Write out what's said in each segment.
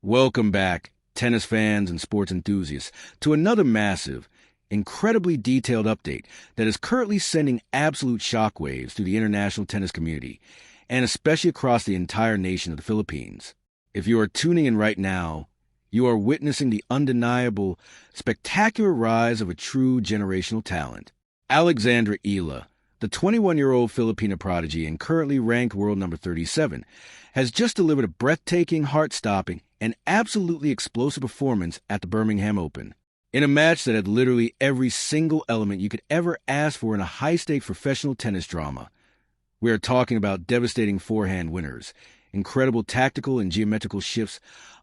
Welcome back, tennis fans and sports enthusiasts, to another massive, incredibly detailed update that is currently sending absolute shockwaves through the international tennis community, and especially across the entire nation of the Philippines. If you are tuning in right now, you are witnessing the undeniable, spectacular rise of a true generational talent. Alexandra Eala, the 21-year-old Filipina prodigy and currently ranked world number 37, has just delivered a breathtaking, heart-stopping, and absolutely explosive performance at the Birmingham Open. In a match that had literally every single element you could ever ask for in a high-stakes professional tennis drama. We are talking about devastating forehand winners, incredible tactical and geometrical shifts,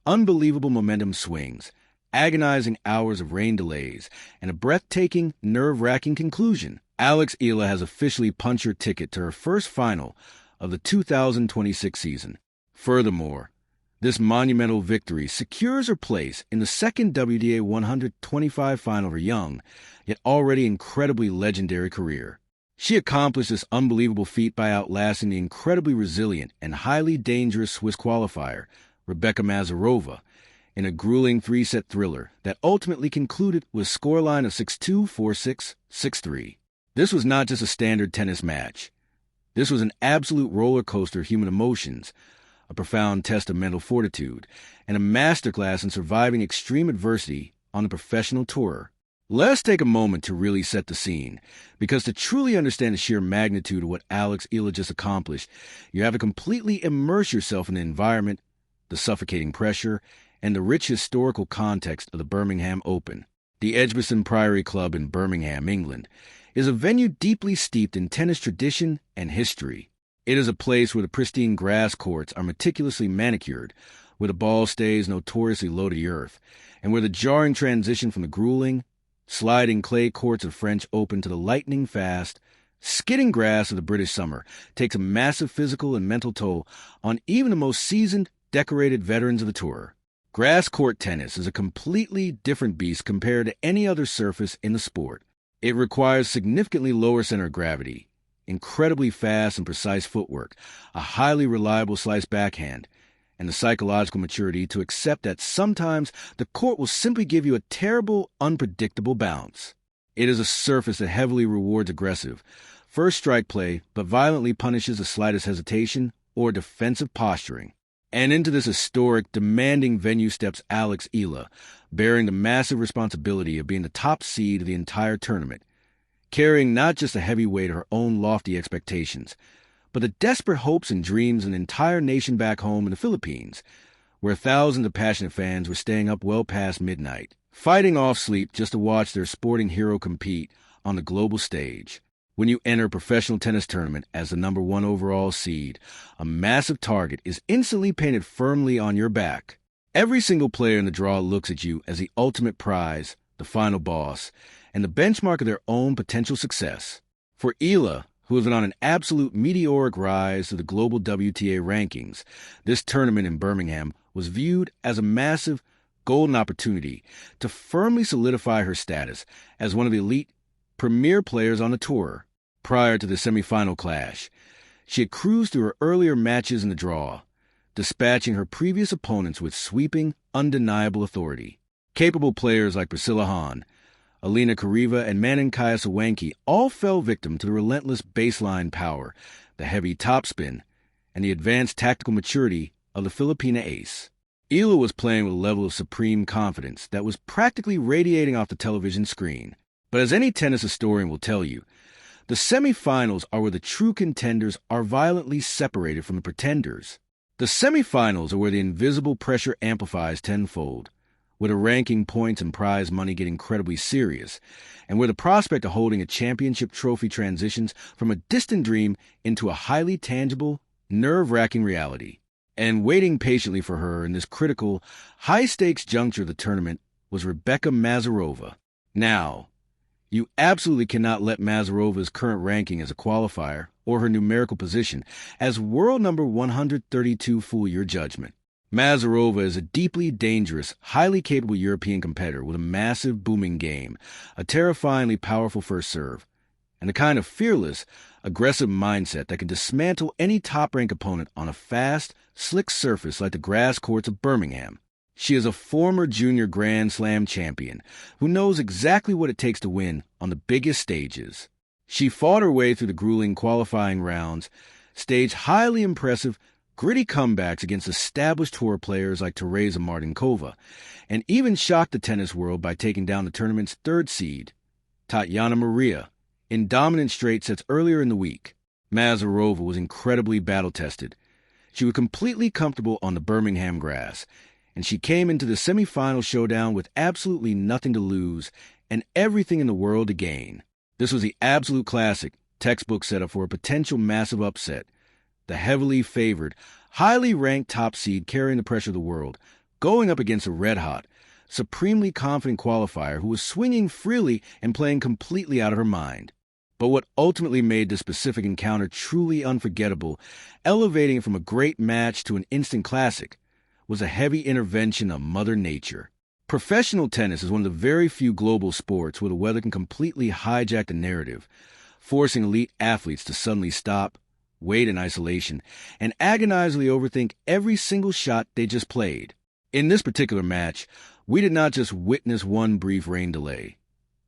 unbelievable momentum swings, agonizing hours of rain delays, and a breathtaking, nerve-wracking conclusion. Alex Eala has officially punched her ticket to her first final of the 2026 season. Furthermore, this monumental victory secures her place in the second WTA 125 final of her young, yet already incredibly legendary career. She accomplished this unbelievable feat by outlasting the incredibly resilient and highly dangerous Swiss qualifier, Rebeka Masarova, in a grueling three-set thriller that ultimately concluded with a scoreline of 6-2, 4-6, 6-3. This was not just a standard tennis match. This was an absolute roller coaster of human emotions, a profound test of mental fortitude, and a masterclass in surviving extreme adversity on the professional tour. Let's take a moment to really set the scene, because to truly understand the sheer magnitude of what Alex Eala just accomplished, you have to completely immerse yourself in the environment, the suffocating pressure, and the rich historical context of the Birmingham Open. The Edgbaston Priory Club in Birmingham, England, is a venue deeply steeped in tennis tradition and history. It is a place where the pristine grass courts are meticulously manicured, where the ball stays notoriously low to the earth, and where the jarring transition from the grueling, sliding clay courts of French Open to the lightning-fast, skidding grass of the British summer takes a massive physical and mental toll on even the most seasoned, decorated veterans of the tour. Grass court tennis is a completely different beast compared to any other surface in the sport. It requires significantly lower center of gravity, incredibly fast and precise footwork, a highly reliable slice backhand, and the psychological maturity to accept that sometimes the court will simply give you a terrible, unpredictable bounce. It is a surface that heavily rewards aggressive, first strike play, but violently punishes the slightest hesitation or defensive posturing. And into this historic, demanding venue steps Alex Eala, bearing the massive responsibility of being the top seed of the entire tournament, carrying not just the heavy weight of her own lofty expectations, but the desperate hopes and dreams of an entire nation back home in the Philippines, where thousands of passionate fans were staying up well past midnight, fighting off sleep just to watch their sporting hero compete on the global stage. When you enter a professional tennis tournament as the number one overall seed, a massive target is instantly painted firmly on your back. Every single player in the draw looks at you as the ultimate prize, the final boss, and the benchmark of their own potential success. For Eala, who has been on an absolute meteoric rise to the global WTA rankings, this tournament in Birmingham was viewed as a massive, golden opportunity to firmly solidify her status as one of the elite, premier players on the tour. Prior to the semifinal clash, she had cruised through her earlier matches in the draw, dispatching her previous opponents with sweeping, undeniable authority. Capable players like Priscilla Hahn, Alina Kariva, and Manon Kaya all fell victim to the relentless baseline power, the heavy topspin, and the advanced tactical maturity of the Filipina ace. Eala was playing with a level of supreme confidence that was practically radiating off the television screen. But as any tennis historian will tell you, the semifinals are where the true contenders are violently separated from the pretenders. The semifinals are where the invisible pressure amplifies tenfold, where the ranking points and prize money get incredibly serious, and where the prospect of holding a championship trophy transitions from a distant dream into a highly tangible, nerve-wracking reality. And waiting patiently for her in this critical, high-stakes juncture of the tournament was Rebeka Masarova. Now, you absolutely cannot let Masarova's current ranking as a qualifier or her numerical position as world number 132 fool your judgment. Masarova is a deeply dangerous, highly capable European competitor with a massive, booming game, a terrifyingly powerful first serve, and a kind of fearless, aggressive mindset that can dismantle any top-ranked opponent on a fast, slick surface like the grass courts of Birmingham. She is a former junior Grand Slam champion who knows exactly what it takes to win on the biggest stages. She fought her way through the grueling qualifying rounds, staged highly impressive, gritty comebacks against established tour players like Teresa Martinkova, and even shocked the tennis world by taking down the tournament's third seed, Tatiana Maria, in dominant straight sets earlier in the week. Masarova was incredibly battle-tested. She was completely comfortable on the Birmingham grass, and she came into the semifinal showdown with absolutely nothing to lose and everything in the world to gain. This was the absolute classic, textbook setup for a potential massive upset. The heavily favored, highly ranked top seed carrying the pressure of the world, going up against a red-hot, supremely confident qualifier who was swinging freely and playing completely out of her mind. But what ultimately made this specific encounter truly unforgettable, elevating it from a great match to an instant classic, was a heavy intervention of Mother Nature. Professional tennis is one of the very few global sports where the weather can completely hijack the narrative, forcing elite athletes to suddenly stop, wait in isolation, and agonizingly overthink every single shot they just played. In this particular match, we did not just witness one brief rain delay.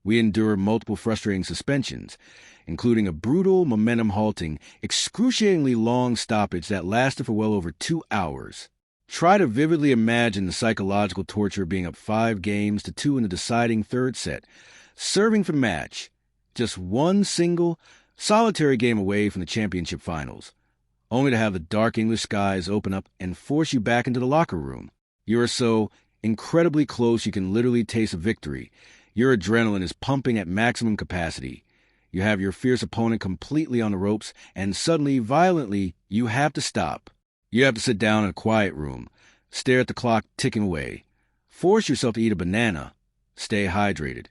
We endured multiple frustrating suspensions, including a brutal, momentum-halting, excruciatingly long stoppage that lasted for well over 2 hours. Try to vividly imagine the psychological torture of being up 5-2 in the deciding third set, serving for the match, just one single, solitary game away from the championship finals, only to have the dark English skies open up and force you back into the locker room. You are so incredibly close you can literally taste a victory. Your adrenaline is pumping at maximum capacity. You have your fierce opponent completely on the ropes, and suddenly, violently, you have to stop. You have to sit down in a quiet room, stare at the clock ticking away, force yourself to eat a banana, stay hydrated,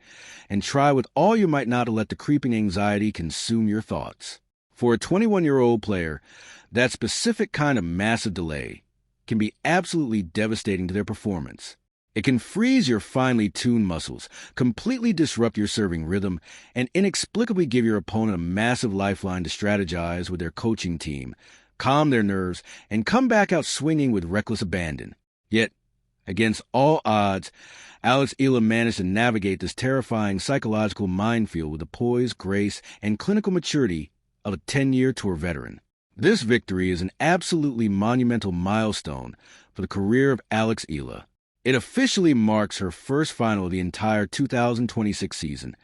and try with all your might not to let the creeping anxiety consume your thoughts. For a 21-year-old player, that specific kind of massive delay can be absolutely devastating to their performance. It can freeze your finely tuned muscles, completely disrupt your serving rhythm, and inexplicably give your opponent a massive lifeline to strategize with their coaching team, calm their nerves, and come back out swinging with reckless abandon. Yet, against all odds, Alex Eala managed to navigate this terrifying psychological minefield with the poise, grace, and clinical maturity of a 10-year tour veteran. This victory is an absolutely monumental milestone for the career of Alex Eala. It officially marks her first final of the entire 2026 season,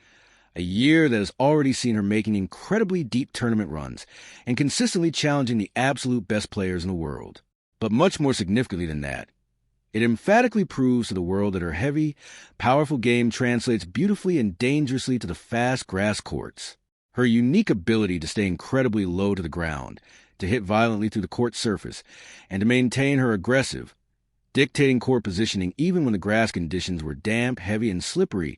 a year that has already seen her making incredibly deep tournament runs and consistently challenging the absolute best players in the world. But much more significantly than that, it emphatically proves to the world that her heavy, powerful game translates beautifully and dangerously to the fast grass courts. Her unique ability to stay incredibly low to the ground, to hit violently through the court surface, and to maintain her aggressive, dictating court positioning even when the grass conditions were damp, heavy, and slippery,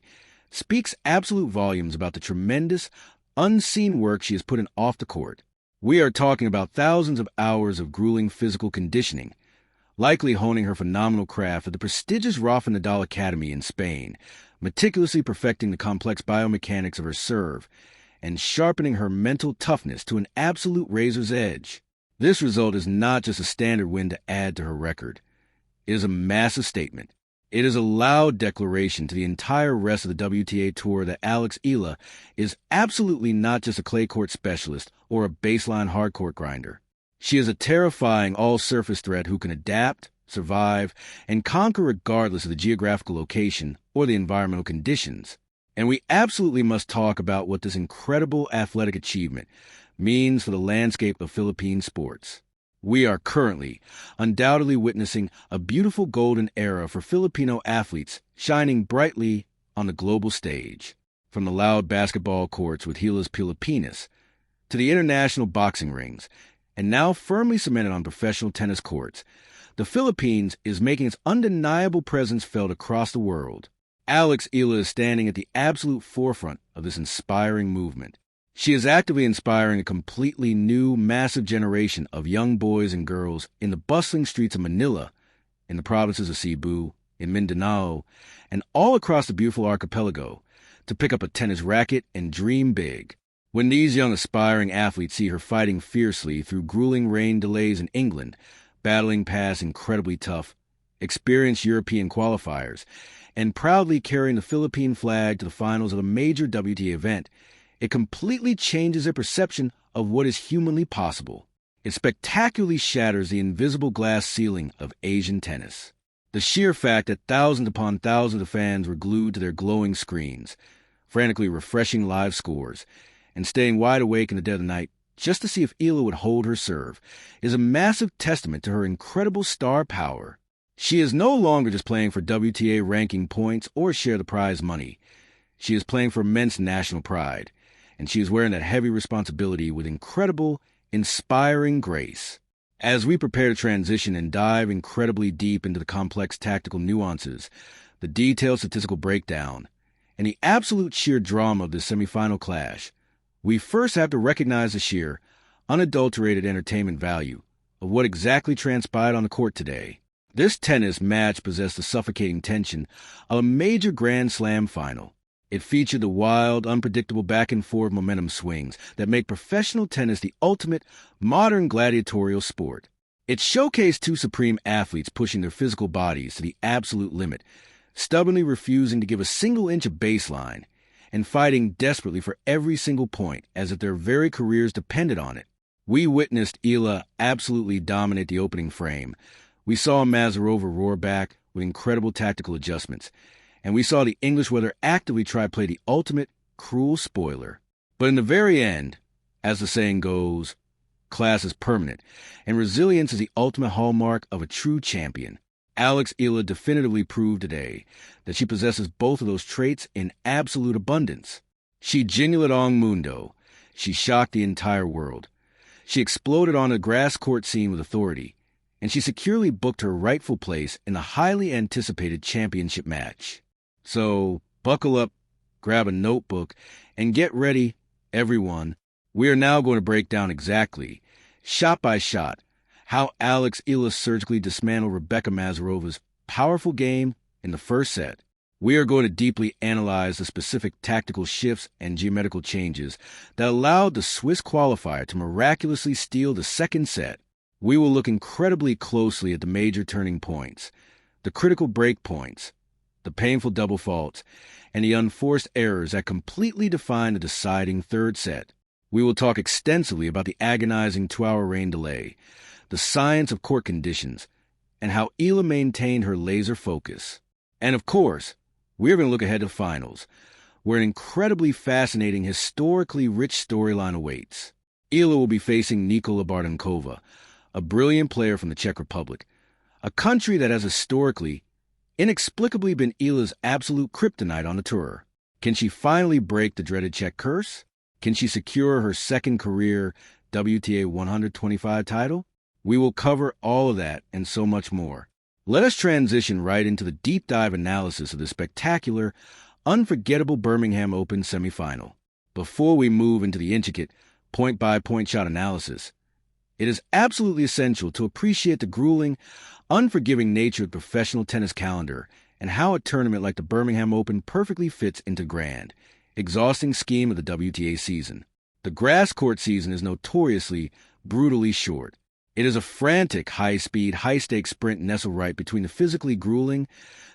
speaks absolute volumes about the tremendous, unseen work she has put in off the court. We are talking about thousands of hours of grueling physical conditioning, likely honing her phenomenal craft at the prestigious Rafa Nadal Academy in Spain, meticulously perfecting the complex biomechanics of her serve, and sharpening her mental toughness to an absolute razor's edge. This result is not just a standard win to add to her record. It is a massive statement. It is a loud declaration to the entire rest of the WTA Tour that Alex Eala is absolutely not just a clay court specialist or a baseline hardcourt grinder. She is a terrifying all-surface threat who can adapt, survive, and conquer regardless of the geographical location or the environmental conditions. And we absolutely must talk about what this incredible athletic achievement means for the landscape of Philippine sports. We are currently, undoubtedly witnessing a beautiful golden era for Filipino athletes shining brightly on the global stage. From the loud basketball courts with Gilas Pilipinas to the international boxing rings, and now firmly cemented on professional tennis courts, the Philippines is making its undeniable presence felt across the world. Alex Eala is standing at the absolute forefront of this inspiring movement. She is actively inspiring a completely new, massive generation of young boys and girls in the bustling streets of Manila, in the provinces of Cebu, in Mindanao, and all across the beautiful archipelago to pick up a tennis racket and dream big. When these young aspiring athletes see her fighting fiercely through grueling rain delays in England, battling past incredibly tough, experienced European qualifiers, and proudly carrying the Philippine flag to the finals of a major WTA event, it completely changes their perception of what is humanly possible. It spectacularly shatters the invisible glass ceiling of Asian tennis. The sheer fact that thousands upon thousands of fans were glued to their glowing screens, frantically refreshing live scores, and staying wide awake in the dead of the night just to see if Eala would hold her serve, is a massive testament to her incredible star power. She is no longer just playing for WTA ranking points or share the prize money. She is playing for immense national pride, and she is wearing that heavy responsibility with incredible, inspiring grace. As we prepare to transition and dive incredibly deep into the complex tactical nuances, the detailed statistical breakdown, and the absolute sheer drama of this semifinal clash, we first have to recognize the sheer, unadulterated entertainment value of what exactly transpired on the court today. This tennis match possessed the suffocating tension of a major Grand Slam final. It featured the wild, unpredictable back-and-forth momentum swings that make professional tennis the ultimate modern gladiatorial sport. It showcased two supreme athletes pushing their physical bodies to the absolute limit, stubbornly refusing to give a single inch of baseline, and fighting desperately for every single point as if their very careers depended on it. We witnessed Eala absolutely dominate the opening frame. We saw Masarova roar back with incredible tactical adjustments, and we saw the English weather actively try to play the ultimate cruel spoiler. But in the very end, as the saying goes, class is permanent, and resilience is the ultimate hallmark of a true champion. Alex Eala definitively proved today that she possesses both of those traits in absolute abundance. She genuinely mundo. She shocked the entire world. She exploded on a grass court scene with authority, and she securely booked her rightful place in the highly anticipated championship match. So, buckle up, grab a notebook, and get ready, everyone. We are now going to break down exactly, shot by shot, how Alex Eala surgically dismantled Rebeka Masarova's powerful game in the first set. We are going to deeply analyze the specific tactical shifts and geometrical changes that allowed the Swiss qualifier to miraculously steal the second set. We will look incredibly closely at the major turning points, the critical break points, the painful double faults, and the unforced errors that completely define the deciding third set. We will talk extensively about the agonizing 2-hour rain delay, the science of court conditions, and how Eala maintained her laser focus. And of course, we are going to look ahead to finals, where an incredibly fascinating, historically rich storyline awaits. Eala will be facing Nikola Bardankova, a brilliant player from the Czech Republic, a country that has historically, inexplicably been Eala's absolute kryptonite on the tour. Can she finally break the dreaded Czech curse? Can she secure her second career WTA 125 title? We will cover all of that and so much more. Let us transition right into the deep dive analysis of the spectacular, unforgettable Birmingham Open semifinal. Before we move into the intricate, point-by-point shot analysis, it is absolutely essential to appreciate the grueling, unforgiving nature of the professional tennis calendar and how a tournament like the Birmingham Open perfectly fits into grand, exhausting scheme of the WTA season. The grass court season is notoriously, brutally short. It is a frantic, high-speed, high-stakes sprint nestled right between the physically grueling,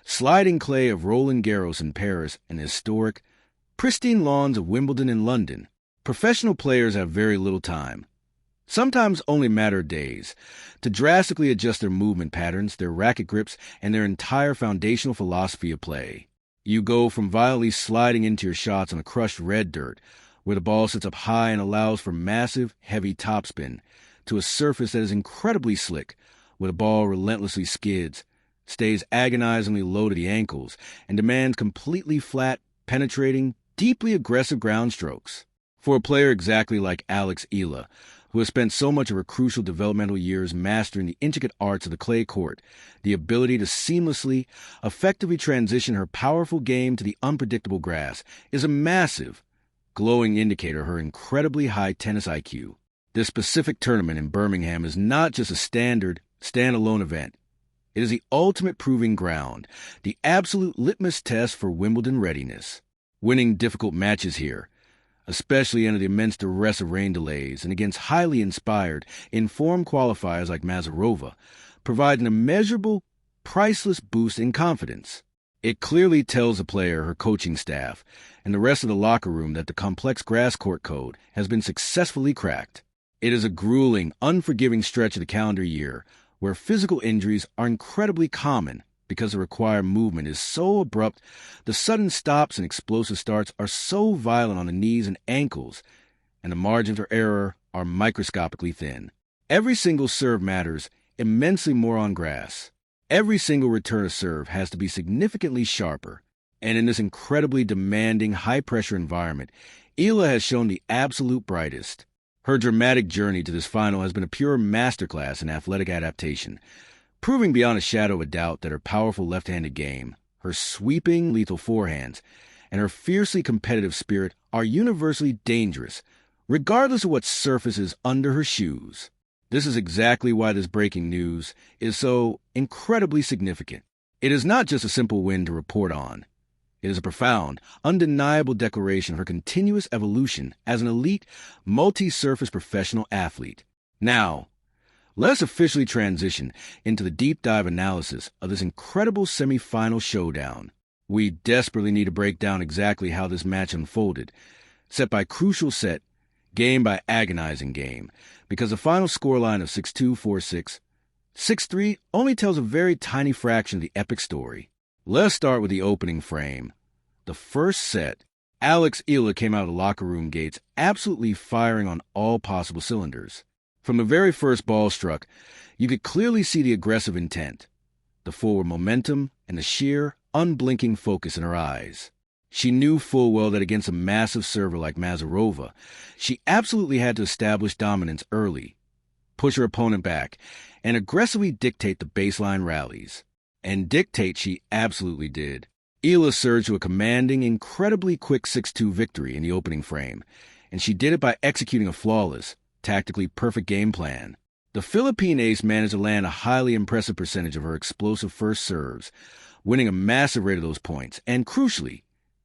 sliding clay of Roland Garros in Paris and the historic, pristine lawns of Wimbledon in London. Professional players have very little time, sometimes only a matter of days, to drastically adjust their movement patterns, their racket grips, and their entire foundational philosophy of play. You go from violently sliding into your shots on a crushed red dirt, where the ball sits up high and allows for massive, heavy topspin, to a surface that is incredibly slick, where the ball relentlessly skids, stays agonizingly low to the ankles, and demands completely flat, penetrating, deeply aggressive ground strokes. For a player exactly like Alex Eala, who has spent so much of her crucial developmental years mastering the intricate arts of the clay court, the ability to seamlessly, effectively transition her powerful game to the unpredictable grass is a massive, glowing indicator of her incredibly high tennis IQ. This specific tournament in Birmingham is not just a standard, standalone event. It is the ultimate proving ground, the absolute litmus test for Wimbledon readiness. Winning difficult matches here, especially under the immense duress of rain delays and against highly inspired, informed qualifiers like Masarova, provides an immeasurable, priceless boost in confidence. It clearly tells the player, her coaching staff, and the rest of the locker room that the complex grass court code has been successfully cracked. It is a grueling, unforgiving stretch of the calendar year where physical injuries are incredibly common because the required movement is so abrupt, the sudden stops and explosive starts are so violent on the knees and ankles, and the margins for error are microscopically thin. Every single serve matters immensely more on grass. Every single return of serve has to be significantly sharper, and in this incredibly demanding, high-pressure environment, Eala has shown the absolute brightest. Her dramatic journey to this final has been a pure masterclass in athletic adaptation, proving beyond a shadow of a doubt that her powerful left-handed game, her sweeping, lethal forehands, and her fiercely competitive spirit are universally dangerous, regardless of what surface is under her shoes. This is exactly why this breaking news is so incredibly significant. It is not just a simple win to report on. It is a profound, undeniable declaration of her continuous evolution as an elite, multi-surface professional athlete. Now, let's officially transition into the deep dive analysis of this incredible semifinal showdown. We desperately need to break down exactly how this match unfolded, set by crucial set, game by agonizing game, because the final scoreline of 6-2, 4-6, 6-3 only tells a very tiny fraction of the epic story. Let's start with the opening frame. The first set, Alex Eala came out of the locker room gates absolutely firing on all possible cylinders. From the very first ball struck, you could clearly see the aggressive intent, the forward momentum, and the sheer, unblinking focus in her eyes. She knew full well that against a massive server like Masarova, she absolutely had to establish dominance early, push her opponent back, and aggressively dictate the baseline rallies. And dictate she absolutely did. Eala surged to a commanding, incredibly quick 6-2 victory in the opening frame, and she did it by executing a flawless, tactically perfect game plan. The Philippine ace managed to land a highly impressive percentage of her explosive first serves, winning a massive rate of those points, and crucially,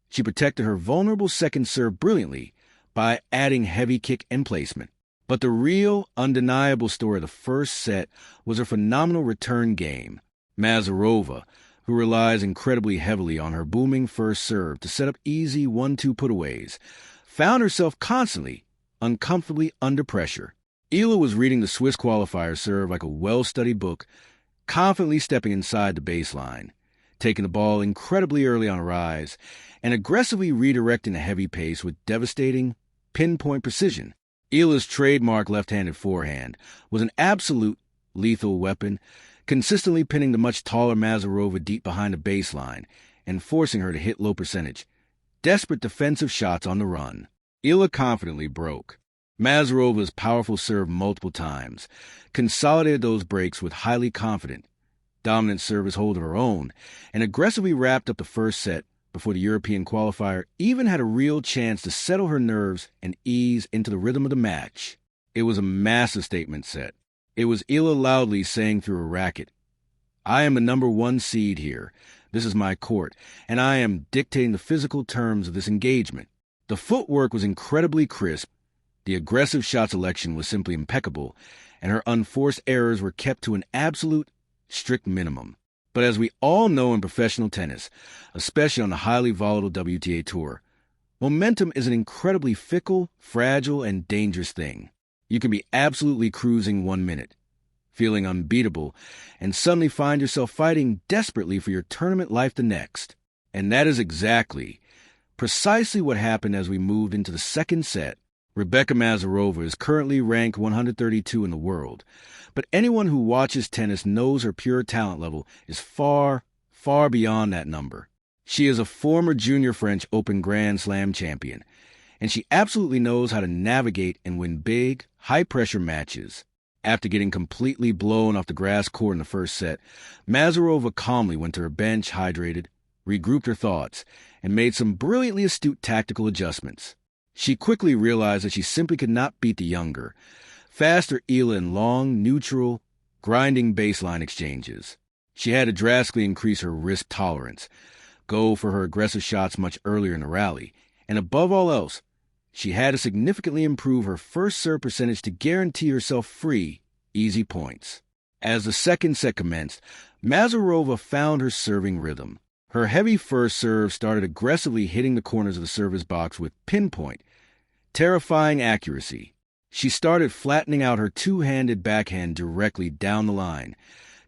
she protected her vulnerable second serve brilliantly by adding heavy kick and placement. But the real, undeniable story of the first set was her phenomenal return game. Masarova, who relies incredibly heavily on her booming first serve to set up easy 1-2 putaways, found herself constantly, uncomfortably under pressure. Eala was reading the Swiss qualifier serve like a well-studied book, confidently stepping inside the baseline, taking the ball incredibly early on a rise, and aggressively redirecting a heavy pace with devastating, pinpoint precision. Eala's trademark left-handed forehand was an absolute lethal weapon, consistently pinning the much taller Masarova deep behind the baseline and forcing her to hit low percentage, desperate defensive shots on the run. Eala confidently broke Masarova's powerful serve multiple times, consolidated those breaks with highly confident, dominant service hold of her own, and aggressively wrapped up the first set before the European qualifier even had a real chance to settle her nerves and ease into the rhythm of the match. It was a massive statement set. It was Eala loudly saying through her racket, "I am the number one seed here. This is my court, and I am dictating the physical terms of this engagement." The footwork was incredibly crisp, the aggressive shot selection was simply impeccable, and her unforced errors were kept to an absolute, strict minimum. But as we all know in professional tennis, especially on the highly volatile WTA Tour, momentum is an incredibly fickle, fragile, and dangerous thing. You can be absolutely cruising 1 minute, feeling unbeatable, and suddenly find yourself fighting desperately for your tournament life the next. And that is precisely what happened as we moved into the second set. Rebeka Masarova is currently ranked 132 in the world, but anyone who watches tennis knows her pure talent level is far, far beyond that number. She is a former junior French Open Grand Slam champion, and she absolutely knows how to navigate and win big, high-pressure matches. After getting completely blown off the grass court in the first set, Masarova calmly went to her bench, hydrated, regrouped her thoughts, and made some brilliantly astute tactical adjustments. She quickly realized that she simply could not beat the younger, faster Eala in long, neutral, grinding baseline exchanges. She had to drastically increase her risk tolerance, go for her aggressive shots much earlier in the rally, and above all else, she had to significantly improve her first serve percentage to guarantee herself free, easy points. As the second set commenced, Masarova found her serving rhythm. Her heavy first serve started aggressively hitting the corners of the service box with pinpoint, terrifying accuracy. She started flattening out her two-handed backhand directly down the line,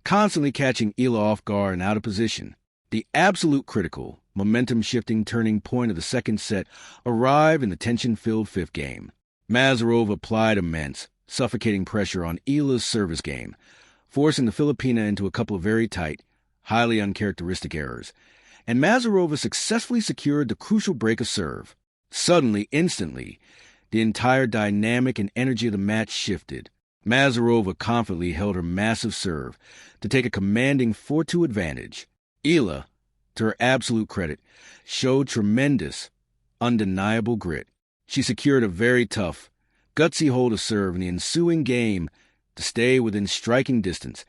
constantly catching Eala off guard and out of position. The absolute critical, momentum-shifting turning point of the second set arrived in the tension-filled fifth game. Masarova applied immense, suffocating pressure on Eala's service game, forcing the Filipina into a couple of very tight, highly uncharacteristic errors, and Masarova successfully secured the crucial break of serve. Suddenly, instantly, the entire dynamic and energy of the match shifted. Masarova confidently held her massive serve to take a commanding 4-2 advantage. Eala, to her absolute credit, showed tremendous, undeniable grit. She secured a very tough, gutsy hold of serve in the ensuing game to stay within striking distance,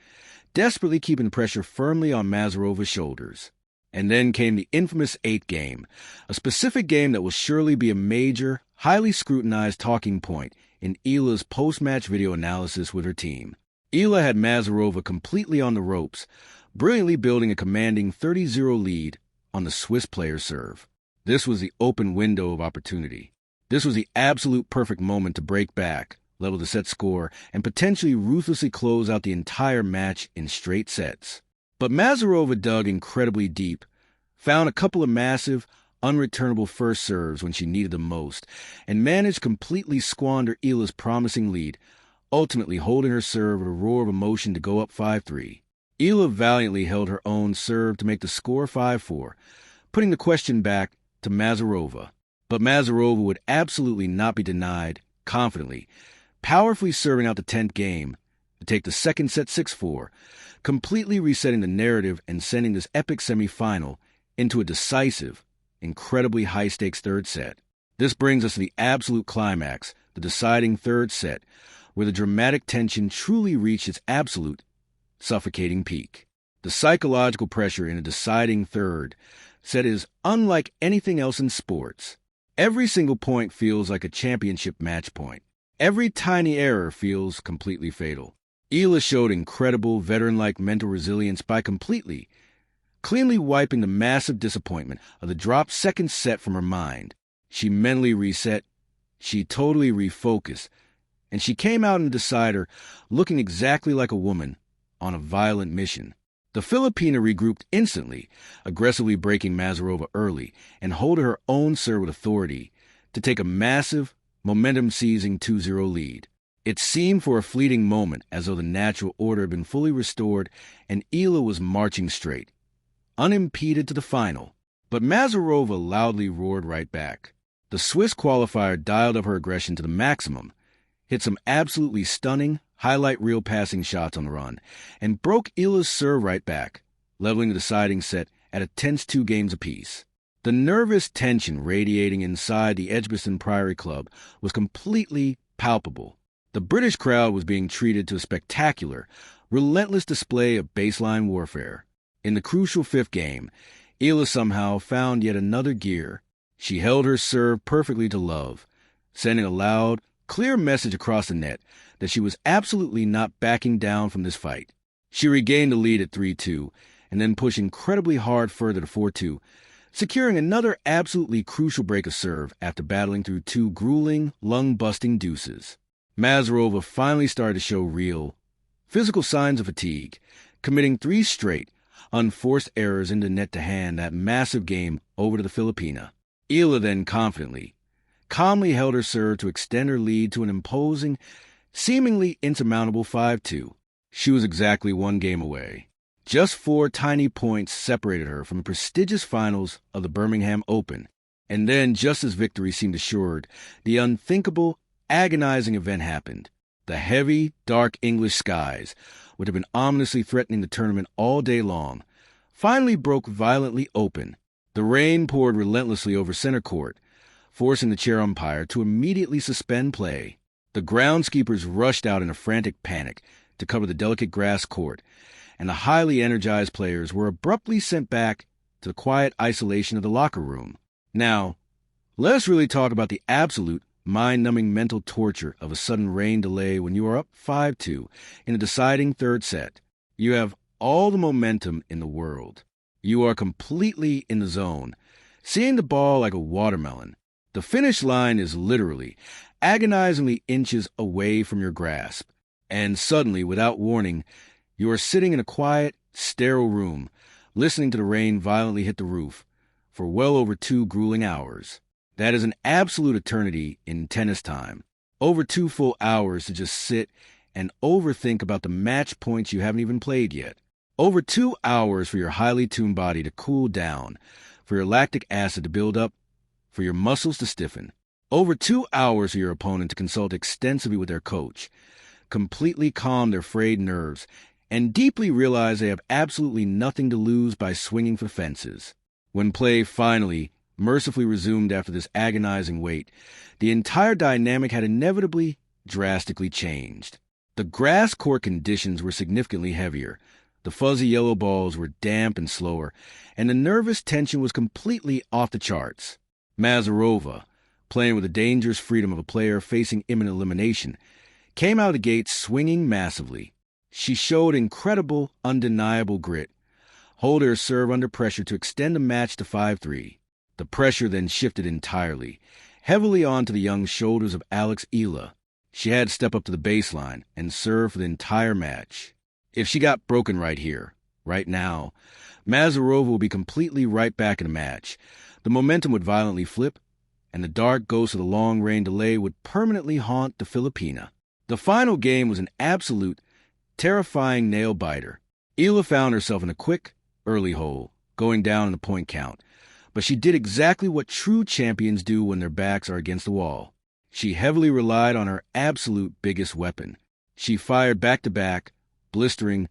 desperately keeping the pressure firmly on Masarova's shoulders. And then came the infamous 8th game, a specific game that will surely be a major, highly scrutinized talking point in Eala's post-match video analysis with her team. Eala had Masarova completely on the ropes, brilliantly building a commanding 30-0 lead on the Swiss player's serve. This was the open window of opportunity. This was the absolute perfect moment to break back, level the set score, and potentially ruthlessly close out the entire match in straight sets. But Masarova dug incredibly deep, found a couple of massive, unreturnable first serves when she needed them most, and managed to completely squander Eala's promising lead, ultimately holding her serve with a roar of emotion to go up 5-3. Eala valiantly held her own serve to make the score 5-4, putting the question back to Masarova. But Masarova would absolutely not be denied, confidently, powerfully serving out the 10th game to take the second set 6-4, completely resetting the narrative and sending this epic semifinal into a decisive, incredibly high-stakes third set. This brings us to the absolute climax, the deciding third set, where the dramatic tension truly reached its absolute, suffocating peak. The psychological pressure in a deciding third set is unlike anything else in sports. Every single point feels like a championship match point. Every tiny error feels completely fatal. Eala showed incredible, veteran-like mental resilience by cleanly wiping the massive disappointment of the dropped second set from her mind. She mentally reset, she totally refocused, and she came out in the decider looking exactly like a woman on a violent mission. The Filipina regrouped instantly, aggressively breaking Masarova early and holding her own serve with authority to take a massive, momentum-seizing 2-0 lead. It seemed for a fleeting moment as though the natural order had been fully restored and Eala was marching straight, unimpeded to the final. But Masarova loudly roared right back. The Swiss qualifier dialed up her aggression to the maximum, hit some absolutely stunning, highlight reel passing shots on the run, and broke Eala's serve right back, leveling the deciding set at a tense 2 games apiece. The nervous tension radiating inside the Edgbaston Priory Club was completely palpable. The British crowd was being treated to a spectacular, relentless display of baseline warfare. In the crucial 5th game, Eala somehow found yet another gear. She held her serve perfectly to love, sending a loud, clear message across the net that she was absolutely not backing down from this fight. She regained the lead at 3-2, and then pushed incredibly hard further to 4-2, securing another absolutely crucial break of serve after battling through 2 grueling, lung-busting deuces. Masarova finally started to show real, physical signs of fatigue, committing 3 straight, unforced errors into net to hand that massive game over to the Filipina. Eala then calmly held her serve to extend her lead to an imposing, seemingly insurmountable 5-2. She was exactly 1 game away. Just 4 tiny points separated her from the prestigious finals of the Birmingham Open. And then, just as victory seemed assured, the unthinkable, agonizing event happened. The heavy, dark English skies, which had been ominously threatening the tournament all day long, finally broke violently open. The rain poured relentlessly over center court, forcing the chair umpire to immediately suspend play. The groundskeepers rushed out in a frantic panic to cover the delicate grass court, and the highly energized players were abruptly sent back to the quiet isolation of the locker room. Now, let us really talk about the absolute, mind-numbing mental torture of a sudden rain delay when you are up 5-2 in a deciding third set. You have all the momentum in the world. You are completely in the zone, seeing the ball like a watermelon. The finish line is literally, agonizingly inches away from your grasp. And suddenly, without warning, you are sitting in a quiet, sterile room, listening to the rain violently hit the roof for well over 2 grueling hours. That is an absolute eternity in tennis time. Over 2 full hours to just sit and overthink about the match points you haven't even played yet. Over 2 hours for your highly tuned body to cool down, for your lactic acid to build up, for your muscles to stiffen. Over 2 hours for your opponent to consult extensively with their coach, completely calm their frayed nerves, and deeply realize they have absolutely nothing to lose by swinging for fences. When play finally, mercifully resumed after this agonizing wait, the entire dynamic had inevitably, drastically changed. The grass court conditions were significantly heavier, the fuzzy yellow balls were damp and slower, and the nervous tension was completely off the charts. Masarova, playing with the dangerous freedom of a player facing imminent elimination, came out of the gate swinging massively. She showed incredible, undeniable grit, holding her serve under pressure to extend the match to 5-3. The pressure then shifted entirely, heavily onto the young shoulders of Eala. She had to step up to the baseline and serve for the entire match. If she got broken right here, right now, Masarova would be completely right back in the match. The momentum would violently flip, and the dark ghost of the long rain delay would permanently haunt the Filipina. The final game was an absolute, terrifying nail-biter. Eala found herself in a quick, early hole, going down in the point count. But she did exactly what true champions do when their backs are against the wall. She heavily relied on her absolute biggest weapon. She fired back-to-back, blistering,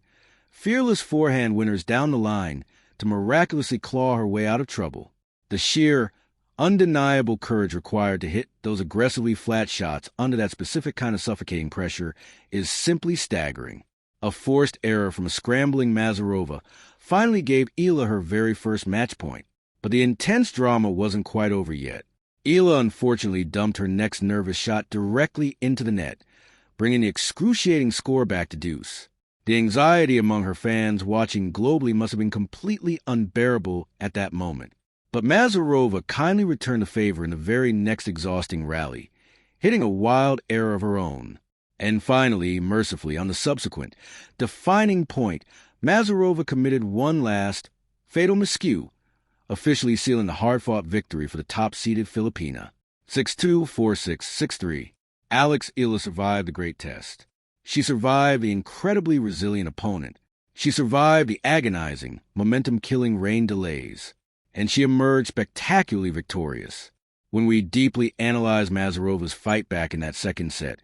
fearless forehand winners down the line to miraculously claw her way out of trouble. The sheer, undeniable courage required to hit those aggressively flat shots under that specific kind of suffocating pressure is simply staggering. A forced error from a scrambling Masarova finally gave Eala her very first match point. But the intense drama wasn't quite over yet. Eala unfortunately dumped her next nervous shot directly into the net, bringing the excruciating score back to deuce. The anxiety among her fans watching globally must have been completely unbearable at that moment. But Masarova kindly returned the favor in the very next exhausting rally, hitting a wild error of her own. And finally, mercifully, on the subsequent, defining point, Masarova committed one last, fatal miscue, officially sealing the hard-fought victory for the top-seeded Filipina. 6-2, 4-6, 6-3. Eala survived the great test. She survived the incredibly resilient opponent. She survived the agonizing, momentum-killing rain delays. And she emerged spectacularly victorious. When we deeply analyze Masarova's fight back in that second set,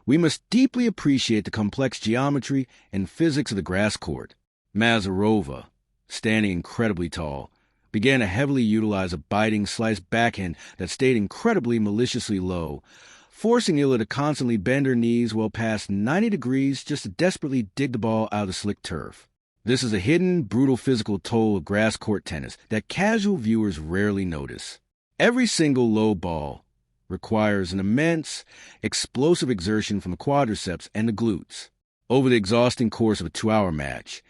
we must deeply appreciate the complex geometry and physics of the grass court. Masarova, standing incredibly tall, began to heavily utilize a biting slice backhand that stayed incredibly maliciously low, forcing Eala to constantly bend her knees well past 90 degrees just to desperately dig the ball out of the slick turf. This is a hidden, brutal physical toll of grass court tennis that casual viewers rarely notice. Every single low ball requires an immense, explosive exertion from the quadriceps and the glutes. Over the exhausting course of a 2-hour match,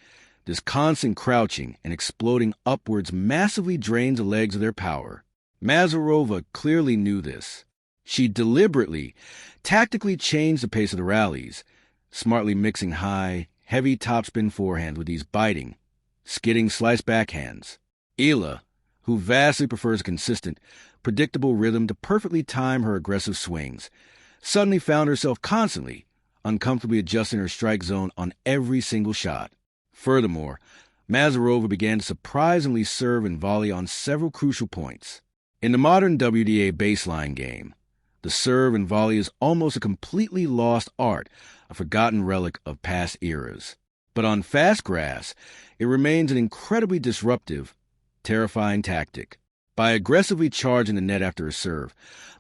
this constant crouching and exploding upwards massively drains the legs of their power. Masarova clearly knew this. She deliberately, tactically changed the pace of the rallies, smartly mixing high, heavy topspin forehand with these biting, skidding slice backhands. Eala, who vastly prefers a consistent, predictable rhythm to perfectly time her aggressive swings, suddenly found herself constantly, uncomfortably adjusting her strike zone on every single shot. Furthermore, Masarova began to surprisingly serve and volley on several crucial points. In the modern WDA baseline game, the serve and volley is almost a completely lost art, a forgotten relic of past eras. But on fast grass, it remains an incredibly disruptive, terrifying tactic. By aggressively charging the net after a serve,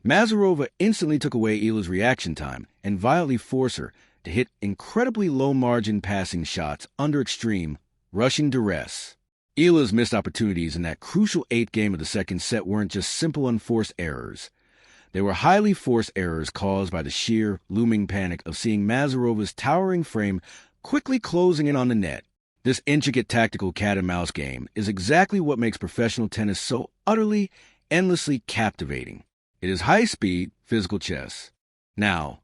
Masarova instantly took away Eala's reaction time and violently forced her to hit incredibly low-margin passing shots under extreme, rushing duress. Eala's missed opportunities in that crucial 8th game of the second set weren't just simple unforced errors. They were highly forced errors caused by the sheer, looming panic of seeing Masarova's towering frame quickly closing in on the net. This intricate tactical cat-and-mouse game is exactly what makes professional tennis so utterly, endlessly captivating. It is high-speed, physical chess. Now,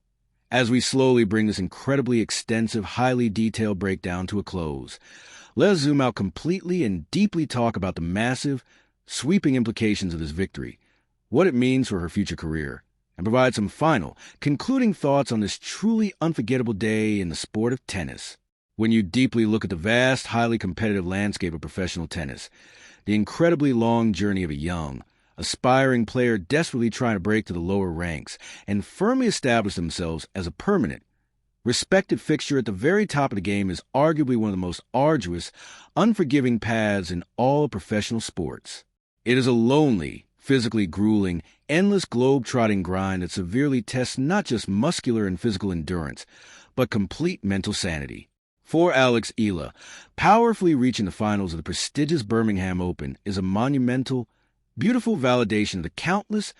as we slowly bring this incredibly extensive, highly detailed breakdown to a close, let's zoom out completely and deeply talk about the massive, sweeping implications of this victory, what it means for her future career, and provide some final, concluding thoughts on this truly unforgettable day in the sport of tennis. When you deeply look at the vast, highly competitive landscape of professional tennis, the incredibly long journey of a young, aspiring player desperately trying to break to the lower ranks and firmly establish themselves as a permanent, respected fixture at the very top of the game is arguably one of the most arduous, unforgiving paths in all of professional sports. It is a lonely, physically grueling, endless globe-trotting grind that severely tests not just muscular and physical endurance, but complete mental sanity. For Alex Eala, powerfully reaching the finals of the prestigious Birmingham Open is a monumental, beautiful validation of the countless,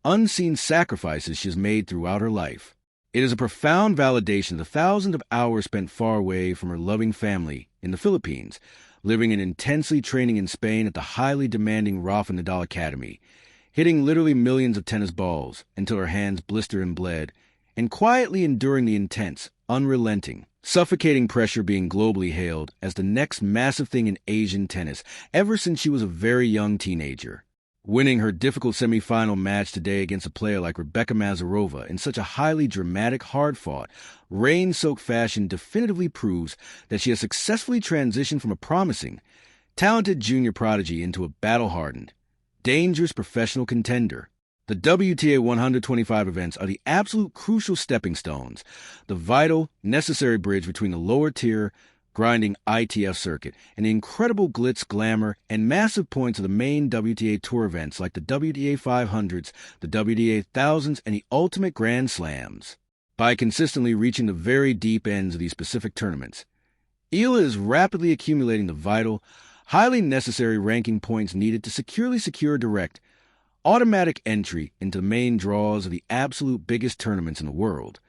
unseen sacrifices she has made throughout her life. It is a profound validation of the thousands of hours spent far away from her loving family in the Philippines, living and intensely training in Spain at the highly demanding Rafa Nadal Academy, hitting literally millions of tennis balls until her hands blistered and bled, and quietly enduring the intense, unrelenting, suffocating pressure being globally hailed as the next massive thing in Asian tennis ever since she was a very young teenager. Winning her difficult semifinal match today against a player like Rebeka Masarova in such a highly dramatic, hard-fought, rain-soaked fashion definitively proves that she has successfully transitioned from a promising, talented junior prodigy into a battle-hardened, dangerous professional contender. The WTA 125 events are the absolute crucial stepping stones, the vital, necessary bridge between the lower-tier, grinding ITF circuit and the incredible glitz, glamour, and massive points of the main WTA Tour events like the WTA 500s, the WTA 1000s, and the Ultimate Grand Slams. By consistently reaching the very deep ends of these specific tournaments, Eala is rapidly accumulating the vital, highly necessary ranking points needed to securely secure direct, automatic entry into the main draws of the absolute biggest tournaments in the world,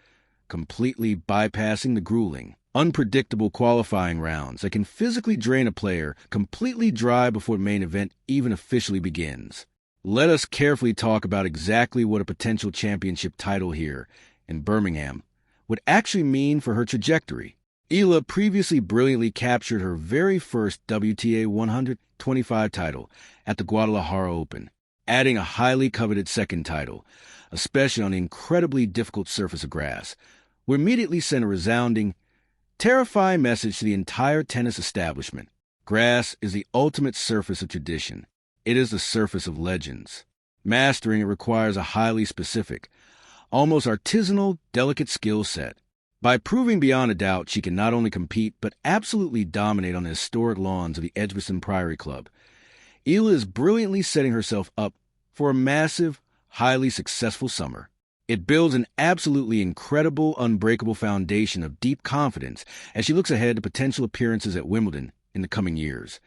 completely bypassing the grueling, unpredictable qualifying rounds that can physically drain a player completely dry before the main event even officially begins. Let us carefully talk about exactly what a potential championship title here in Birmingham would actually mean for her trajectory. Eala previously brilliantly captured her very first WTA 125 title at the Guadalajara Open, adding a highly coveted second title, especially on the incredibly difficult surface of grass, would immediately send a resounding, terrifying message to the entire tennis establishment. Grass is the ultimate surface of tradition. It is the surface of legends. Mastering it requires a highly specific, almost artisanal, delicate skill set. By proving beyond a doubt she can not only compete but absolutely dominate on the historic lawns of the Edgbaston Priory Club, Eala is brilliantly setting herself up for a massive, highly successful summer. It builds an absolutely incredible, unbreakable foundation of deep confidence as she looks ahead to potential appearances at Wimbledon in the coming years,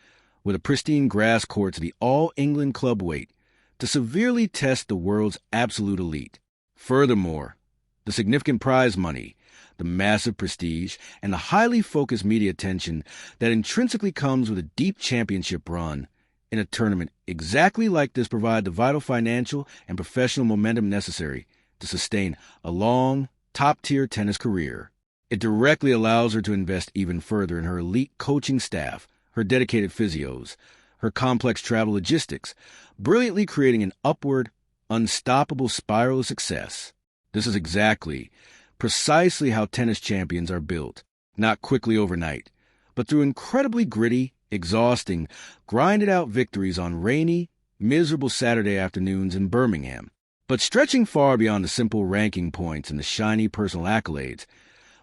with a pristine grass court to the All-England club weight to severely test the world's absolute elite. Furthermore, the significant prize money, the massive prestige, and the highly focused media attention that intrinsically comes with a deep championship run in a tournament exactly like this provide the vital financial and professional momentum necessary to sustain a long, top-tier tennis career. It directly allows her to invest even further in her elite coaching staff, her dedicated physios, her complex travel logistics, brilliantly creating an upward, unstoppable spiral of success. This is exactly, precisely how tennis champions are built, not quickly overnight, but through incredibly gritty, exhausting, grinded-out victories on rainy, miserable Saturday afternoons in Birmingham. But stretching far beyond the simple ranking points and the shiny personal accolades,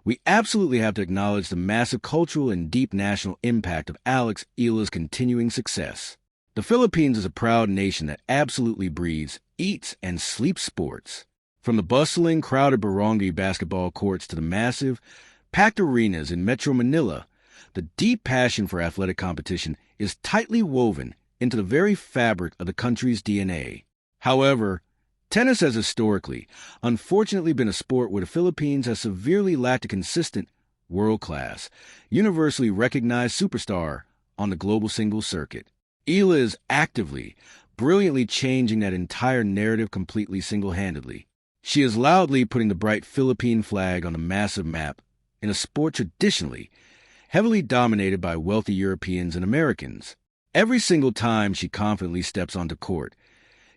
we absolutely have to acknowledge the massive cultural and deep national impact of Alex Eala's continuing success. The Philippines is a proud nation that absolutely breathes, eats, and sleeps sports. From the bustling, crowded Barangay basketball courts to the massive, packed arenas in Metro Manila, the deep passion for athletic competition is tightly woven into the very fabric of the country's DNA. However, Tennis has historically, unfortunately, been a sport where the Philippines has severely lacked a consistent, world-class, universally recognized superstar on the global singles circuit. Eala is actively, brilliantly changing that entire narrative completely single-handedly. She is loudly putting the bright Philippine flag on a massive map in a sport traditionally heavily dominated by wealthy Europeans and Americans. Every single time she confidently steps onto court,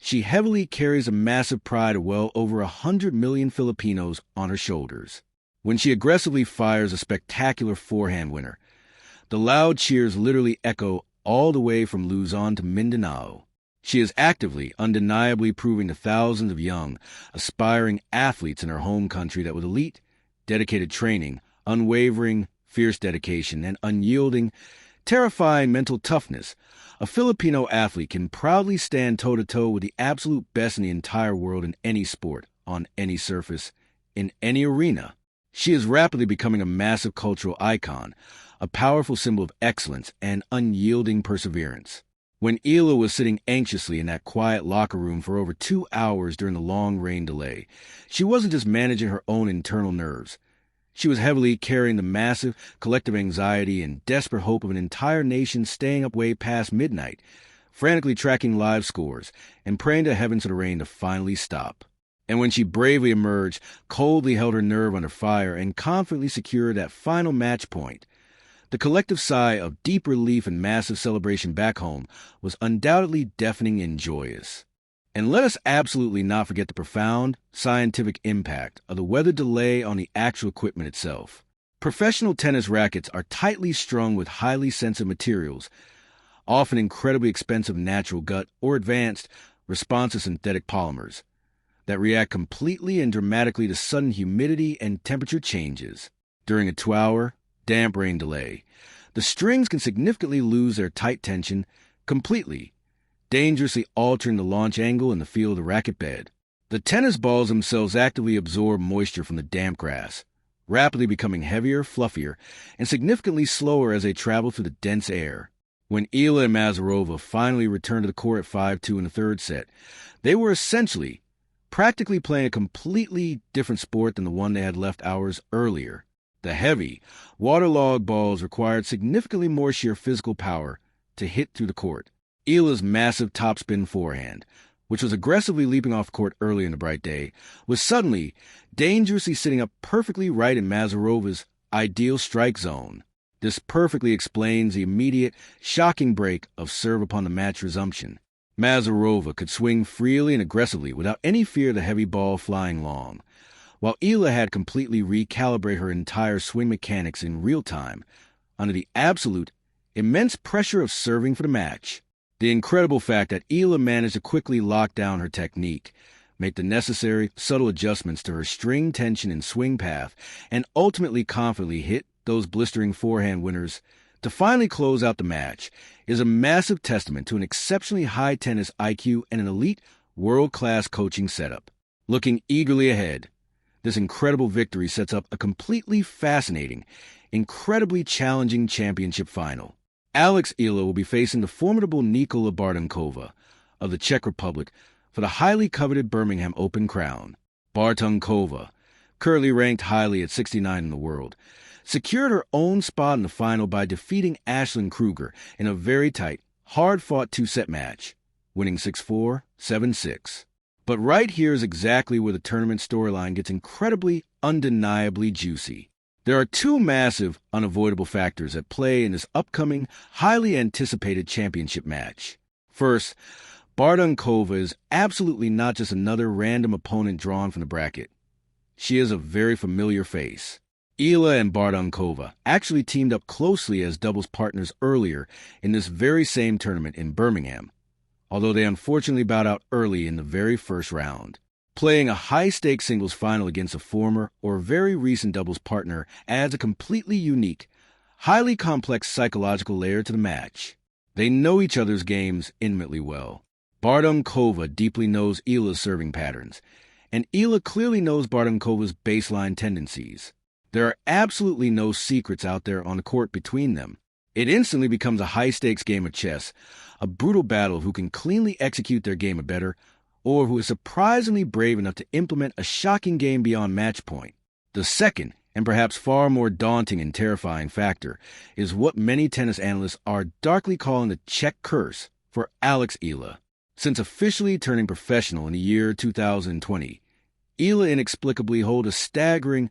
she heavily carries a massive pride of well over 100 million Filipinos on her shoulders. When she aggressively fires a spectacular forehand winner, the loud cheers literally echo all the way from Luzon to Mindanao. She is actively, undeniably proving to thousands of young, aspiring athletes in her home country that with elite, dedicated training, unwavering, fierce dedication, and unyielding, terrifying mental toughness, a Filipino athlete can proudly stand toe-to-toe with the absolute best in the entire world in any sport, on any surface, in any arena. She is rapidly becoming a massive cultural icon, a powerful symbol of excellence and unyielding perseverance. When Eala was sitting anxiously in that quiet locker room for over 2 hours during the long rain delay, she wasn't just managing her own internal nerves. She was heavily carrying the massive, collective anxiety and desperate hope of an entire nation staying up way past midnight, frantically tracking live scores and praying to heaven for the rain to finally stop. And when she bravely emerged, coldly held her nerve under fire, and confidently secured that final match point, the collective sigh of deep relief and massive celebration back home was undoubtedly deafening and joyous. And let us absolutely not forget the profound scientific impact of the weather delay on the actual equipment itself. Professional tennis rackets are tightly strung with highly sensitive materials, often incredibly expensive natural gut or advanced, responsive synthetic polymers, that react completely and dramatically to sudden humidity and temperature changes. During a 2-hour, damp rain delay, the strings can significantly lose their tight tension completely, dangerously altering the launch angle and the feel of the racket bed. The tennis balls themselves actively absorb moisture from the damp grass, rapidly becoming heavier, fluffier, and significantly slower as they travel through the dense air. When Eala and Masarova finally returned to the court at 5-2 in the third set, they were essentially, practically playing a completely different sport than the one they had left hours earlier. The heavy, waterlogged balls required significantly more sheer physical power to hit through the court. Eala's massive topspin forehand, which was aggressively leaping off court early in the bright day, was suddenly dangerously sitting up perfectly right in Masarova's ideal strike zone. This perfectly explains the immediate, shocking break of serve upon the match resumption. Masarova could swing freely and aggressively without any fear of the heavy ball flying long, while Eala had completely recalibrated her entire swing mechanics in real time under the absolute, immense pressure of serving for the match. The incredible fact that Eala managed to quickly lock down her technique, make the necessary, subtle adjustments to her string tension and swing path, and ultimately confidently hit those blistering forehand winners to finally close out the match is a massive testament to an exceptionally high tennis IQ and an elite, world-class coaching setup. Looking eagerly ahead, this incredible victory sets up a completely fascinating, incredibly challenging championship final. Alex Eala will be facing the formidable Nikola Bartunkova of the Czech Republic for the highly coveted Birmingham Open crown. Bartunkova, currently ranked highly at 69 in the world, secured her own spot in the final by defeating Ashlyn Kruger in a very tight, hard-fought 2-set match, winning 6-4, 7-6. But right here is exactly where the tournament storyline gets incredibly, undeniably juicy. There are two massive, unavoidable factors at play in this upcoming, highly anticipated championship match. First, Bartunkova is absolutely not just another random opponent drawn from the bracket. She is a very familiar face. Eala and Bartunkova actually teamed up closely as doubles partners earlier in this very same tournament in Birmingham, although they unfortunately bowed out early in the very first round. Playing a high-stakes singles final against a former or very recent doubles partner adds a completely unique, highly complex psychological layer to the match. They know each other's games intimately well. Bartunkova deeply knows Eala's serving patterns, and Eala clearly knows Bartunkova's baseline tendencies. There are absolutely no secrets out there on the court between them. It instantly becomes a high-stakes game of chess, a brutal battle of who can cleanly execute their game of better or who is surprisingly brave enough to implement a shocking game beyond match point. The second, and perhaps far more daunting and terrifying factor, is what many tennis analysts are darkly calling the Czech curse for Alex Eala. Since officially turning professional in the year 2020, Eala inexplicably holds a staggering,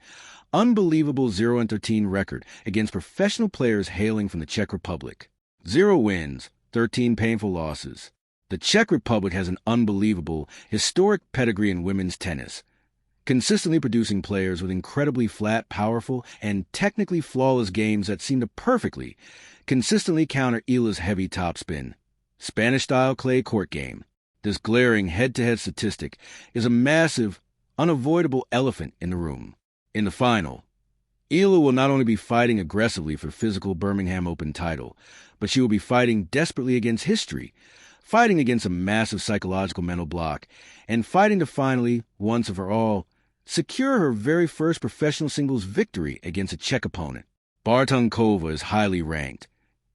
unbelievable 0-13 record against professional players hailing from the Czech Republic. 0 wins, 13 painful losses. The Czech Republic has an unbelievable, historic pedigree in women's tennis, consistently producing players with incredibly flat, powerful, and technically flawless games that seem to perfectly, consistently counter Eala's heavy topspin, Spanish-style clay court game. This glaring head-to-head statistic is a massive, unavoidable elephant in the room. In the final, Eala will not only be fighting aggressively for the physical Birmingham Open title, but she will be fighting desperately against history, fighting against a massive psychological mental block, and fighting to finally, once and for all, secure her very first professional singles victory against a Czech opponent. Bartunkova is highly ranked,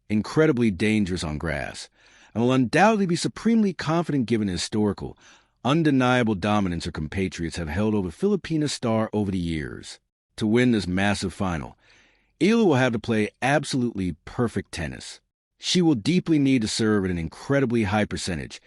incredibly dangerous on grass, and will undoubtedly be supremely confident given the historical, undeniable dominance her compatriots have held over Filipina star over the years. To win this massive final, Eala will have to play absolutely perfect tennis. She will deeply need to serve at an incredibly high percentage,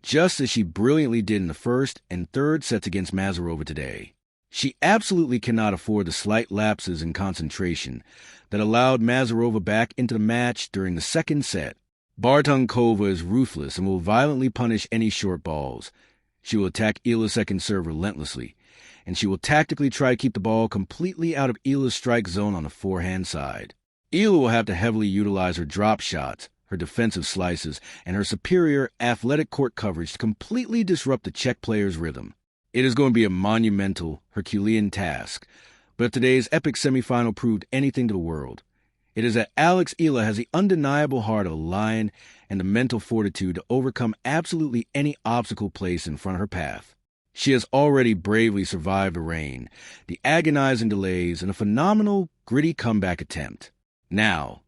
just as she brilliantly did in the first and third sets against Masarova today. She absolutely cannot afford the slight lapses in concentration that allowed Masarova back into the match during the second set. Bartunkova is ruthless and will violently punish any short balls. She will attack Eala's second serve relentlessly, and she will tactically try to keep the ball completely out of Eala's strike zone on the forehand side. Eala will have to heavily utilize her drop shots, her defensive slices, and her superior athletic court coverage to completely disrupt the Czech player's rhythm. It is going to be a monumental, Herculean task, but if today's epic semifinal proved anything to the world, it is that Alex Eala has the undeniable heart of a lion and the mental fortitude to overcome absolutely any obstacle placed in front of her path. She has already bravely survived the rain, the agonizing delays, and a phenomenal, gritty comeback attempt. Now,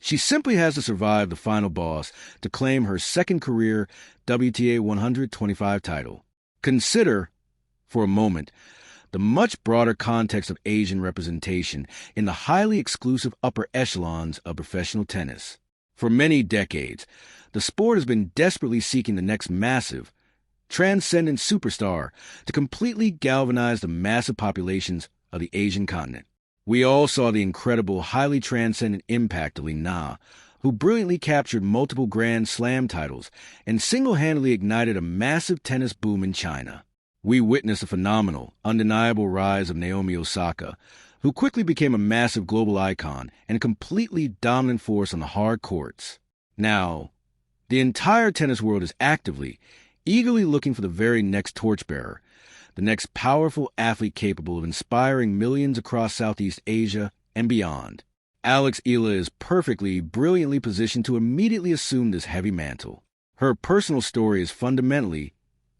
she simply has to survive the final boss to claim her second career WTA 125 title. Consider, for a moment, the much broader context of Asian representation in the highly exclusive upper echelons of professional tennis. For many decades, the sport has been desperately seeking the next massive, transcendent superstar to completely galvanize the massive populations of the Asian continent. We all saw the incredible, highly transcendent impact of Li Na, who brilliantly captured multiple Grand Slam titles and single-handedly ignited a massive tennis boom in China. We witnessed the phenomenal, undeniable rise of Naomi Osaka, who quickly became a massive global icon and a completely dominant force on the hard courts. Now, the entire tennis world is actively, eagerly looking for the very next torchbearer, the next powerful athlete capable of inspiring millions across Southeast Asia and beyond. Alex Eala is perfectly, brilliantly positioned to immediately assume this heavy mantle. Her personal story is fundamentally,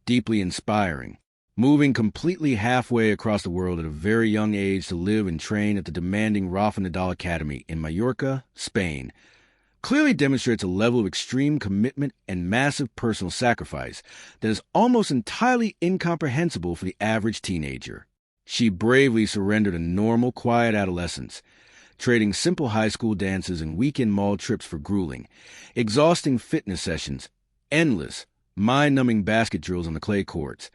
deeply inspiring. Moving completely halfway across the world at a very young age to live and train at the demanding Rafa Nadal Academy in Mallorca, Spain, clearly demonstrates a level of extreme commitment and massive personal sacrifice that is almost entirely incomprehensible for the average teenager. She bravely surrendered a normal, quiet adolescence, trading simple high school dances and weekend mall trips for grueling, exhausting fitness sessions, endless, mind-numbing basket drills on the clay courts,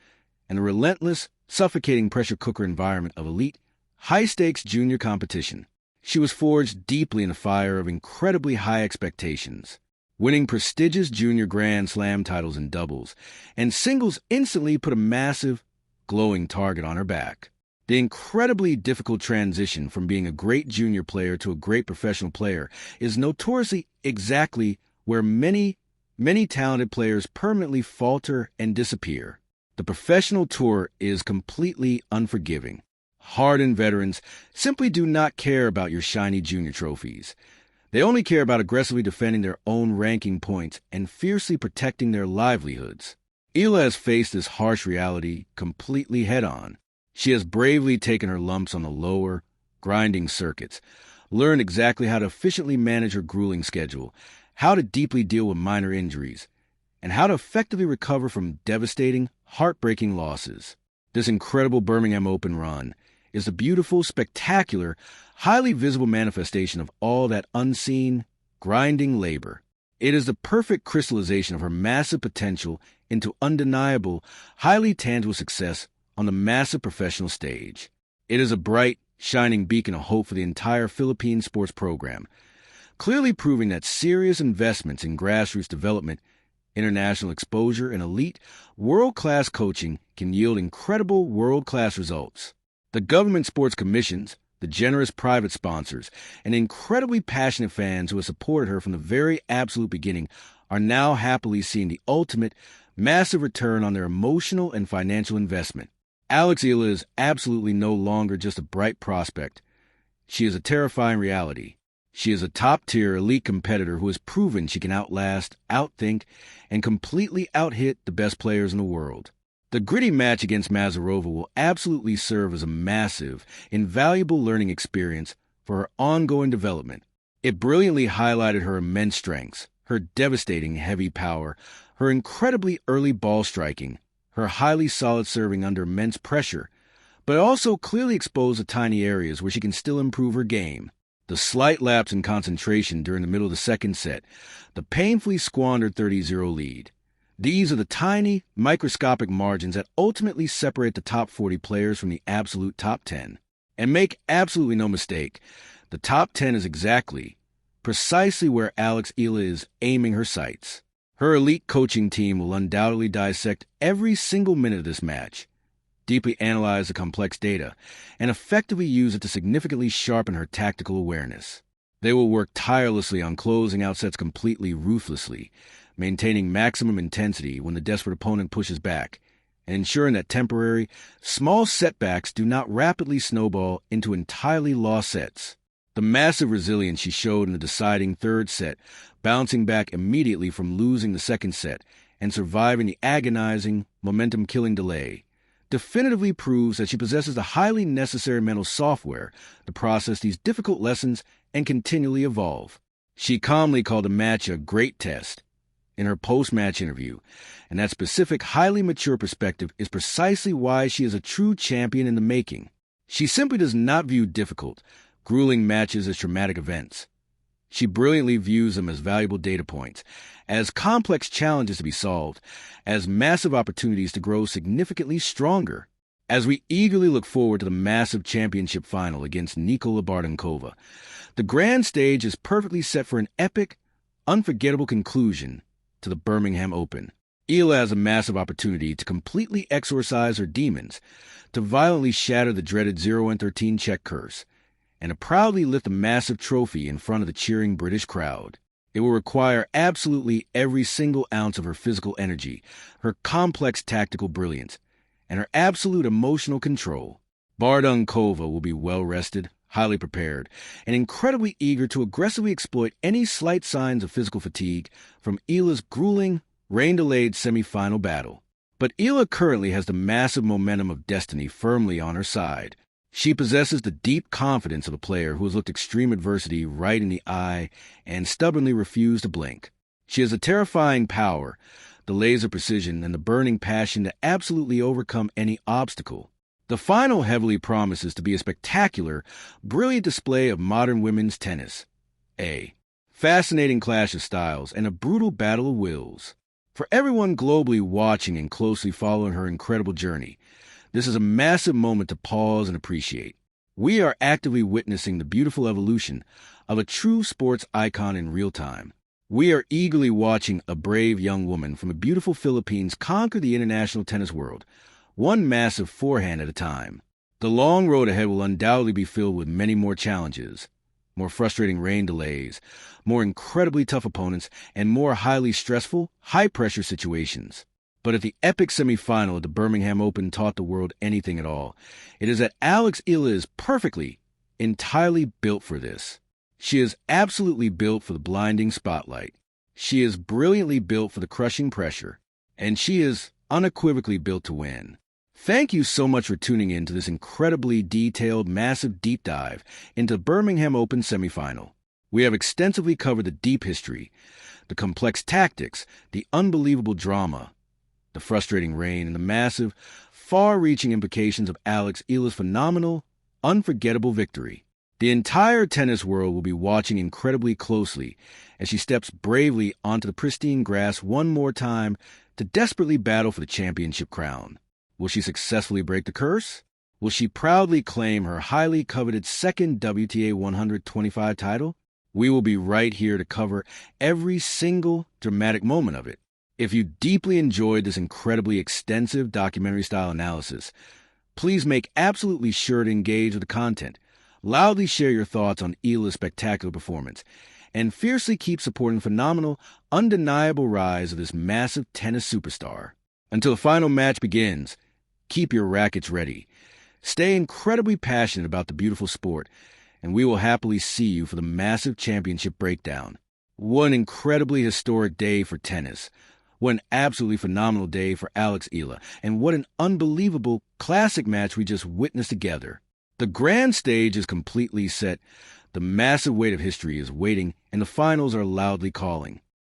and the relentless, suffocating pressure cooker environment of elite, high-stakes junior competition. She was forged deeply in the fire of incredibly high expectations, winning prestigious junior Grand Slam titles in doubles, and singles instantly put a massive, glowing target on her back. The incredibly difficult transition from being a great junior player to a great professional player is notoriously exactly where many talented players permanently falter and disappear. The professional tour is completely unforgiving. Hardened veterans simply do not care about your shiny junior trophies. They only care about aggressively defending their own ranking points and fiercely protecting their livelihoods. Eala has faced this harsh reality completely head-on. She has bravely taken her lumps on the lower, grinding circuits, learned exactly how to efficiently manage her grueling schedule, how to deeply deal with minor injuries, and how to effectively recover from devastating, heartbreaking losses. This incredible Birmingham Open run is a beautiful, spectacular, highly visible manifestation of all that unseen, grinding labor. It is the perfect crystallization of her massive potential into undeniable, highly tangible success on the massive professional stage. It is a bright, shining beacon of hope for the entire Philippine sports program, clearly proving that serious investments in grassroots development, international exposure, and elite, world-class coaching can yield incredible world-class results. The government sports commissions, the generous private sponsors, and incredibly passionate fans who have supported her from the very absolute beginning are now happily seeing the ultimate, massive return on their emotional and financial investment. Alex Eala is absolutely no longer just a bright prospect. She is a terrifying reality. She is a top-tier elite competitor who has proven she can outlast, outthink, and completely outhit the best players in the world. The gritty match against Masarova will absolutely serve as a massive, invaluable learning experience for her ongoing development. It brilliantly highlighted her immense strengths, her devastating heavy power, her incredibly early ball striking, her highly solid serving under immense pressure, but also clearly exposed the tiny areas where she can still improve her game. The slight lapse in concentration during the middle of the second set, the painfully squandered 30-0 lead. These are the tiny, microscopic margins that ultimately separate the top 40 players from the absolute top 10. And make absolutely no mistake, the top 10 is precisely where Alex Eala is aiming her sights. Her elite coaching team will undoubtedly dissect every single minute of this match, deeply analyze the complex data, and effectively use it to significantly sharpen her tactical awareness. They will work tirelessly on closing out sets completely ruthlessly, maintaining maximum intensity when the desperate opponent pushes back, and ensuring that temporary, small setbacks do not rapidly snowball into entirely lost sets. The massive resilience she showed in the deciding third set, bouncing back immediately from losing the second set and surviving the agonizing, momentum-killing delay, definitively proves that she possesses the highly necessary mental software to process these difficult lessons and continually evolve. She calmly called the match a great test in her post-match interview, and that specific, highly mature perspective is precisely why she is a true champion in the making. She simply does not view difficult, grueling matches as traumatic events. She brilliantly views them as valuable data points, as complex challenges to be solved, as massive opportunities to grow significantly stronger. As we eagerly look forward to the massive championship final against Nikola Bardankova, the grand stage is perfectly set for an epic, unforgettable conclusion to the Birmingham Open. Eala has a massive opportunity to completely exorcise her demons, to violently shatter the dreaded 0-13 check curse, and to proudly lift a massive trophy in front of the cheering British crowd. It will require absolutely every single ounce of her physical energy, her complex tactical brilliance, and her absolute emotional control. Bardankova will be well-rested, highly prepared, and incredibly eager to aggressively exploit any slight signs of physical fatigue from Eala's grueling, rain-delayed semi-final battle. But Eala currently has the massive momentum of destiny firmly on her side. She possesses the deep confidence of a player who has looked extreme adversity right in the eye and stubbornly refused to blink. She has a terrifying power, the laser precision, and the burning passion to absolutely overcome any obstacle. The final heavily promises to be a spectacular, brilliant display of modern women's tennis. A fascinating clash of styles and a brutal battle of wills. For everyone globally watching and closely following her incredible journey, this is a massive moment to pause and appreciate. We are actively witnessing the beautiful evolution of a true sports icon in real time. We are eagerly watching a brave young woman from the beautiful Philippines conquer the international tennis world, one massive forehand at a time. The long road ahead will undoubtedly be filled with many more challenges, more frustrating rain delays, more incredibly tough opponents, and more highly stressful, high-pressure situations. But if the epic semifinal of the Birmingham Open taught the world anything at all, it is that Alex Eala is perfectly, entirely built for this. She is absolutely built for the blinding spotlight. She is brilliantly built for the crushing pressure. And she is unequivocally built to win. Thank you so much for tuning in to this incredibly detailed, massive deep dive into the Birmingham Open semifinal. We have extensively covered the deep history, The complex tactics, the unbelievable drama, the frustrating rain, and the massive, far-reaching implications of Eala's phenomenal, unforgettable victory. The entire tennis world will be watching incredibly closely as she steps bravely onto the pristine grass one more time to desperately battle for the championship crown. Will she successfully break the curse? Will she proudly claim her highly coveted second WTA 125 title? We will be right here to cover every single dramatic moment of it. If you deeply enjoyed this incredibly extensive documentary-style analysis, please make absolutely sure to engage with the content, loudly share your thoughts on Eala's spectacular performance, and fiercely keep supporting the phenomenal, undeniable rise of this massive tennis superstar. Until the final match begins, keep your rackets ready. Stay incredibly passionate about the beautiful sport, and we will happily see you for the massive championship breakdown. What an incredibly historic day for tennis. What an absolutely phenomenal day for Eala, and what an unbelievable classic match we just witnessed together. The grand stage is completely set, the massive weight of history is waiting, and the finals are loudly calling.